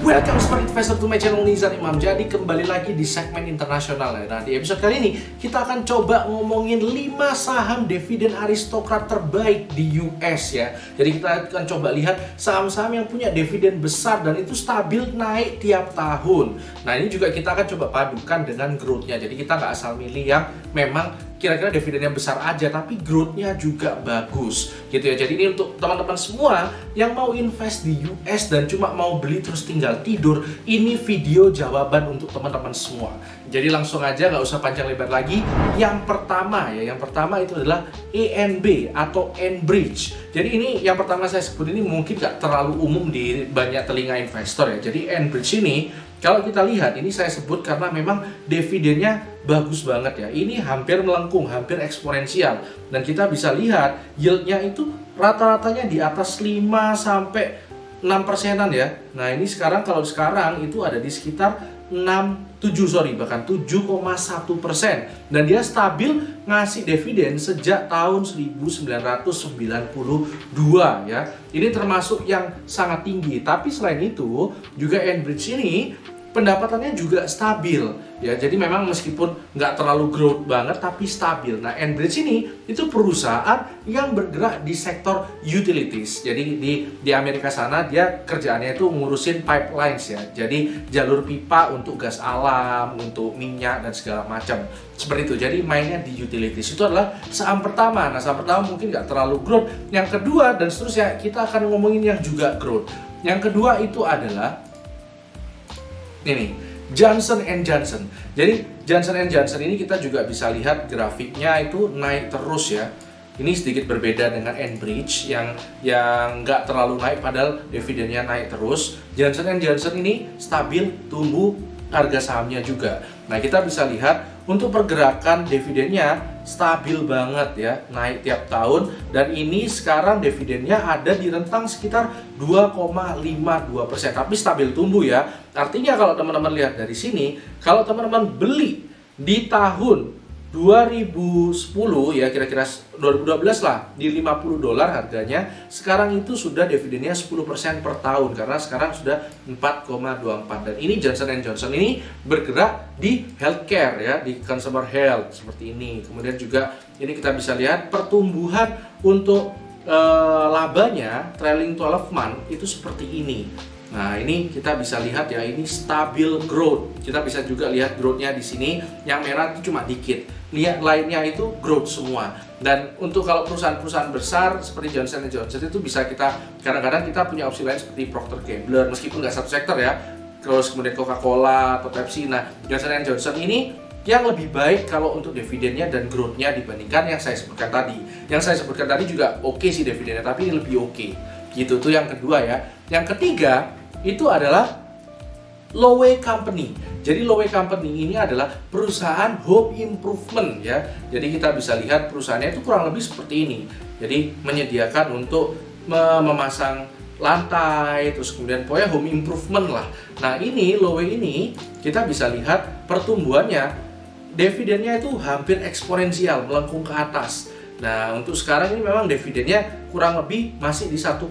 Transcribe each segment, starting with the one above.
Welcome smart investor to my channel Nizar Imam. Jadi kembali lagi di segmen internasional ya. Nah, di episode kali ini kita akan coba ngomongin 5 saham dividen aristokrat terbaik di US ya. Jadi kita akan coba lihat saham-saham yang punya dividen besar dan itu stabil naik tiap tahun. Nah, ini juga kita akan coba padukan dengan growth-nya. Jadi kita nggak asal milih yang memang kira-kira dividennya besar aja tapi growth-nya juga bagus gitu ya. Jadi ini untuk teman-teman semua yang mau invest di US dan cuma mau beli terus tinggal tidur, ini video jawaban untuk teman-teman semua. Jadi langsung aja, nggak usah panjang lebar lagi. Yang pertama itu adalah ENB atau Enbridge. Jadi ini yang pertama saya sebut ini mungkin nggak terlalu umum di banyak telinga investor ya. Jadi Enbridge ini kalau kita lihat, ini saya sebut karena memang dividennya bagus banget ya. Ini hampir melengkung, hampir eksponensial. Dan kita bisa lihat yieldnya itu rata-ratanya di atas 5 sampai 6%-an ya. Nah ini sekarang, kalau sekarang itu ada di sekitar bahkan 7,1%. Dan dia stabil ngasih dividen sejak tahun 1992 ya. Ini termasuk yang sangat tinggi. Tapi selain itu juga Enbridge ini pendapatannya juga stabil ya. Jadi memang meskipun nggak terlalu growth banget tapi stabil. Nah, Enbridge ini itu perusahaan yang bergerak di sektor utilities. Jadi di Amerika sana dia kerjaannya itu ngurusin pipelines ya. Jadi jalur pipa untuk gas alam, untuk minyak dan segala macam. Seperti itu. Jadi mainnya di utilities. Itu adalah saham pertama. Nah, saham pertama mungkin nggak terlalu growth. Yang kedua dan seterusnya kita akan ngomongin yang juga growth. Yang kedua itu adalah ini Johnson & Johnson. Jadi Johnson & Johnson ini kita juga bisa lihat grafiknya itu naik terus ya. Ini sedikit berbeda dengan Enbridge yang nggak terlalu naik padahal dividennya naik terus. Johnson & Johnson ini stabil, tumbuh harga sahamnya juga. Nah, kita bisa lihat untuk pergerakan dividennya stabil banget ya, naik tiap tahun. Dan ini sekarang dividennya ada di rentang sekitar 2,52%, tapi stabil tumbuh ya. Artinya kalau teman-teman lihat dari sini, kalau teman-teman beli di tahun 2010 ya, kira-kira 2012 lah, di $50 harganya, sekarang itu sudah dividennya 10% per tahun karena sekarang sudah 4,24. Dan ini Johnson & Johnson ini bergerak di healthcare ya, di consumer health seperti ini. Kemudian juga ini kita bisa lihat pertumbuhan untuk labanya trailing 12 month itu seperti ini. Nah, ini kita bisa lihat ya, ini stabil growth. Kita bisa juga lihat growth-nya di sini. Yang merah itu cuma dikit. Lihat lainnya itu growth semua. Dan untuk kalau perusahaan-perusahaan besar seperti Johnson & Johnson itu bisa kita, kadang-kadang kita punya opsi lain seperti Procter & Gamble, meskipun nggak satu sektor ya. Terus kemudian Coca-Cola atau Pepsi. Nah, Johnson & Johnson ini yang lebih baik kalau untuk dividennya dan growth-nya dibandingkan yang saya sebutkan tadi. Yang saya sebutkan tadi juga oke sih dividennya, tapi ini lebih oke. Gitu tuh yang kedua ya. Yang ketiga itu adalah Lowe Company. Jadi Lowe Company ini adalah perusahaan home improvement ya. Jadi kita bisa lihat perusahaannya itu kurang lebih seperti ini. Jadi menyediakan untuk memasang lantai, terus kemudian pokoknya home improvement lah. Nah ini Lowe ini kita bisa lihat pertumbuhannya, dividennya itu hampir eksponensial, melengkung ke atas. Nah, untuk sekarang ini memang dividennya kurang lebih masih di 1,24%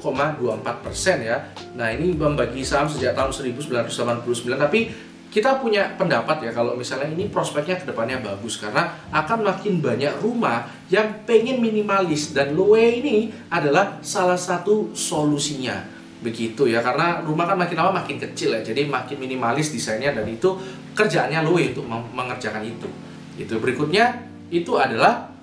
ya. Nah, ini membagi saham sejak tahun 1989. Tapi kita punya pendapat ya, kalau misalnya ini prospeknya ke depannya bagus karena akan makin banyak rumah yang pengen minimalis dan Lowe ini adalah salah satu solusinya. Begitu ya, karena rumah kan makin lama makin kecil ya, jadi makin minimalis desainnya dan itu kerjaannya Lowe untuk mengerjakan itu. Itu berikutnya itu adalah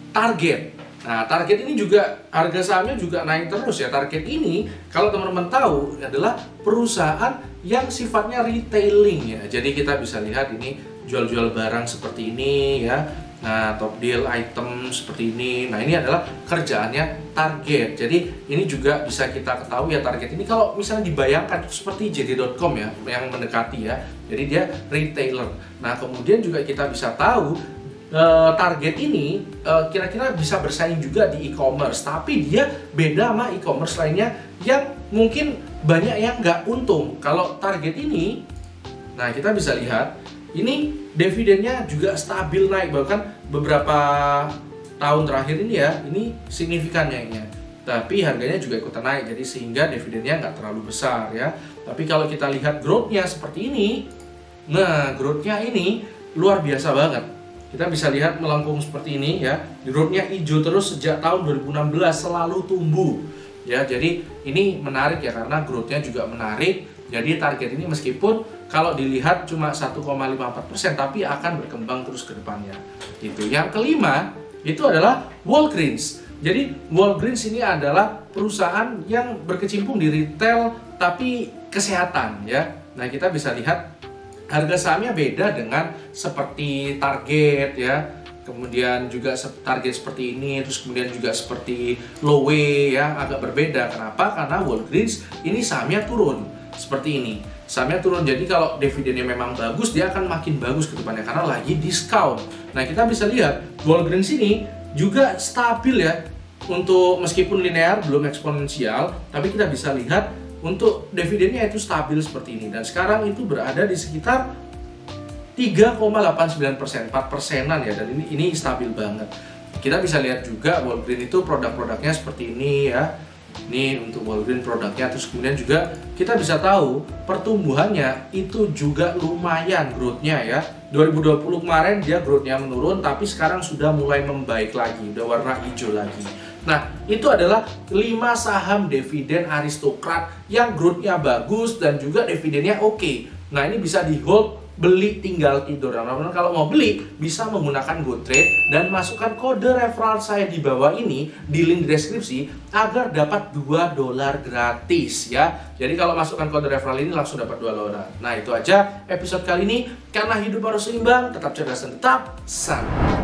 Target. Nah, Target ini juga harga sahamnya juga naik terus ya. Target ini kalau teman-teman tahu adalah perusahaan yang sifatnya retailing ya. Jadi kita bisa lihat ini jual-jual barang seperti ini ya. Nah, top deal item seperti ini. Nah, ini adalah kerjaannya Target. Jadi ini juga bisa kita ketahui ya, Target ini kalau misalnya dibayangkan itu seperti JD.com ya, yang mendekati ya. Jadi dia retailer. Nah, kemudian juga kita bisa tahu Target ini kira-kira bisa bersaing juga di e-commerce, tapi dia beda sama e-commerce lainnya yang mungkin banyak yang nggak untung. Kalau Target ini, nah kita bisa lihat ini dividennya juga stabil naik, bahkan beberapa tahun terakhir ini ya, ini signifikan naiknya. tapi harganya juga ikutan naik, jadi sehingga dividennya nggak terlalu besar ya. Tapi kalau kita lihat growth-nya seperti ini, nah growth-nya ini luar biasa banget. Kita bisa lihat melengkung seperti ini ya, growth-nya hijau terus sejak tahun 2016 selalu tumbuh ya. Jadi ini menarik ya, karena growth-nya juga menarik. Jadi target ini meskipun kalau dilihat cuma 1,54%, tapi akan berkembang terus ke depannya. Gitu. Yang kelima itu adalah Walgreens. Jadi Walgreens ini adalah perusahaan yang berkecimpung di retail tapi kesehatan ya. Nah, kita bisa lihat harga sahamnya beda dengan seperti Target ya. Kemudian juga Target seperti ini, terus kemudian juga seperti Lowe ya, agak berbeda. Kenapa? Karena Walgreens ini sahamnya turun seperti ini. Sahamnya turun, jadi kalau dividennya memang bagus, dia akan makin bagus ke depannya karena lagi diskon. Nah, kita bisa lihat Walgreens ini juga stabil ya, untuk meskipun linear belum eksponensial, tapi kita bisa lihat untuk dividennya itu stabil seperti ini, dan sekarang itu berada di sekitar 3,89%, 4%-an ya, dan ini stabil banget. Kita bisa lihat juga Walgreens itu produk-produknya seperti ini ya. Ini untuk Walgreens produknya, terus kemudian juga kita bisa tahu pertumbuhannya itu juga lumayan growth-nya ya. 2020 kemarin dia growth-nya menurun, tapi sekarang sudah mulai membaik lagi, udah warna hijau lagi. Nah, itu adalah 5 saham dividen aristokrat yang growth-nya bagus dan juga dividennya oke. Nah, ini bisa di hold, beli tinggal tidur. Nah, kalau mau beli bisa menggunakan GoTrade dan masukkan kode referral saya di bawah ini di link deskripsi agar dapat $2 gratis ya. Jadi kalau masukkan kode referral ini langsung dapat $2. Nah, itu aja episode kali ini. Karena hidup harus seimbang, tetap cerdas dan tetap santai.